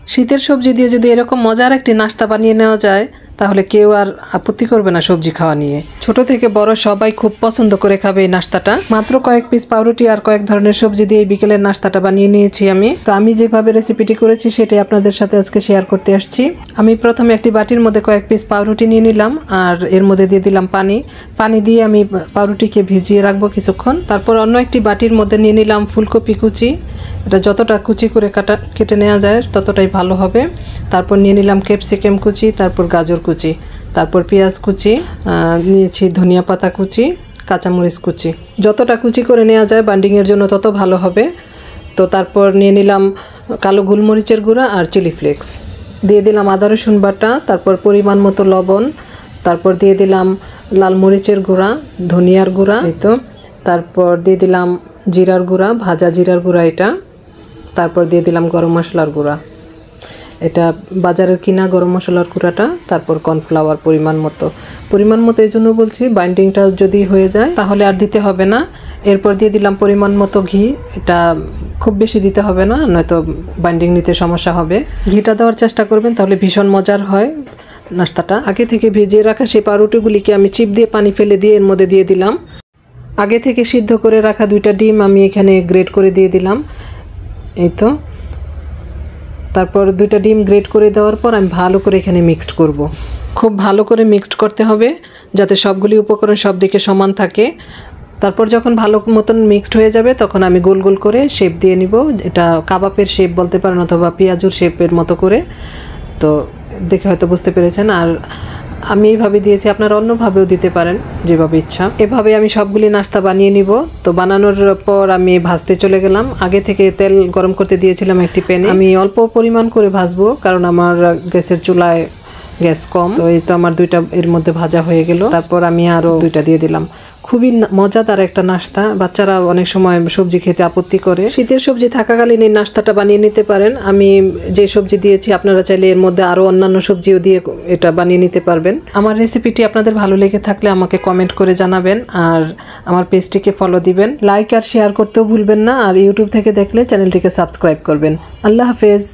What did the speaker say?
শীতের সবজি দিয়ে যদি এরকম মজার একটি নাস্তা বানিয়ে নেওয়া যায় তাহলে কেউ আর আপত্তি করবে না সবজি খাওয়া নিয়ে। ছোট থেকে বড় সবাই খুব পছন্দ করে খাবে এই নাস্তাটা। মাত্র কয়েক পিস পাউরুটি আর কয়েক ধরনের সবজি দিয়ে এই বিকেলের নাস্তাটা বানিয়ে নিয়েছি আমি। তো আমি যেভাবে রেসিপিটি করেছি সেটাই আপনাদের সাথে আজকে শেয়ার করতে আসছি। আমি প্রথমে একটি বাটির মধ্যে কয়েক পিস পাউরুটি নিয়ে নিলাম আর এর মধ্যে দিয়ে দিলাম পানি দিয়ে আমি পাউরুটিকে ভিজিয়ে রাখবো কিছুক্ষণ। তারপর অন্য একটি বাটির মধ্যে নিয়ে নিলাম ফুলকপি কুচি। এটা যতটা কুচি করে কেটে নেওয়া যায় ততটাই ভালো হবে। তারপর নিয়ে নিলাম ক্যাপসিকাম কুচি, তারপর গাজর কুচি, তারপর পেঁয়াজ কুচি, নিয়েছি ধনিয়া পাতা কুচি, কাঁচামরিচ কুচি। যতটা কুচি করে নেওয়া যায় বাইন্ডিংয়ের জন্য তত ভালো হবে। তো তারপর নিয়ে নিলাম কালো গোলমরিচের গুঁড়া আর চিলি ফ্লেক্স, দিয়ে দিলাম আদা রসুন বাটা, তারপর পরিমাণ মতো লবণ, তারপর দিয়ে দিলাম লাল মরিচের গুঁড়া, ধনিয়ার গুঁড়া, এই তো, তারপর দিয়ে দিলাম জিরার গুঁড়া, ভাজা জিরার গুঁড়া এটা, তারপর দিয়ে দিলাম গরম মশলার গুঁড়া, এটা বাজারের কিনা গরম মশলার গুঁড়াটা, তারপর কর্নফ্লাওয়ার পরিমাণ মতো এই জন্য বলছি বাইন্ডিংটা যদি হয়ে যায় তাহলে আর দিতে হবে না। এরপর দিয়ে দিলাম পরিমাণ মতো ঘি, এটা খুব বেশি দিতে হবে না, নয়তো বাইন্ডিং নিতে সমস্যা হবে। ঘিটা দেওয়ার চেষ্টা করবেন, তাহলে ভীষণ মজার হয় নাস্তাটা। আগে থেকে ভিজিয়ে রাখা সেই পাউরুটিগুলিকে আমি চিপ দিয়ে পানি ফেলে দিয়ে এর মধ্যে দিয়ে দিলাম। আগে থেকে সিদ্ধ করে রাখা 2টা ডিম আমি এখানে গ্রেট করে দিয়ে দিলাম, এই তো। তারপর 2টা ডিম গ্রেট করে দেওয়ার পর আমি ভালো করে এখানে মিক্সড করব। খুব ভালো করে মিক্সড করতে হবে যাতে সবগুলি উপকরণ সব দিকে সমান থাকে। তারপর যখন ভালো মতন মিক্সড হয়ে যাবে তখন আমি গোল গোল করে শেপ দিয়ে নিব। এটা কাবাবের শেপ বলতে পারেন অথবা পেঁয়াজুর শেপের মতো করে। তো দেখে হয়তো বুঝতে পেরেছেন। আর আমি এইভাবে দিয়েছি, আপনারা অন্যভাবেও দিতে পারেন যেভাবে ইচ্ছা। এভাবে আমি সবগুলি নাস্তা বানিয়ে নিব। তো বানানোর পর আমি ভাজতে চলে গেলাম। আগে থেকে তেল গরম করতে দিয়েছিলাম একটি প্যানে। আমি অল্প পরিমাণ করে ভাজবো কারণ আমার গ্যাসের চুলায় গ্যাস কম। তো এই তো আমার 2টা এর মধ্যে ভাজা হয়ে গেল। তারপর আমি আরও 2টা দিয়ে দিলাম। খুবই মজাদার একটা নাস্তা। বাচ্চারা অনেক সময় সবজি খেতে আপত্তি করে। শীতের সবজি থাকাকালীন এই নাস্তাটা বানিয়ে নিতে পারেন। আমি যে সবজি দিয়েছি আপনারা চাইলে এর মধ্যে আরও অন্যান্য সবজিও দিয়ে এটা বানিয়ে নিতে পারবেন। আমার রেসিপিটি আপনাদের ভালো লেগে থাকলে আমাকে কমেন্ট করে জানাবেন আর আমার পেজটিকে ফলো দিবেন, লাইক আর শেয়ার করতেও ভুলবেন না। আর ইউটিউব থেকে দেখলে চ্যানেলটিকে সাবস্ক্রাইব করবেন। আল্লাহ হাফেজ।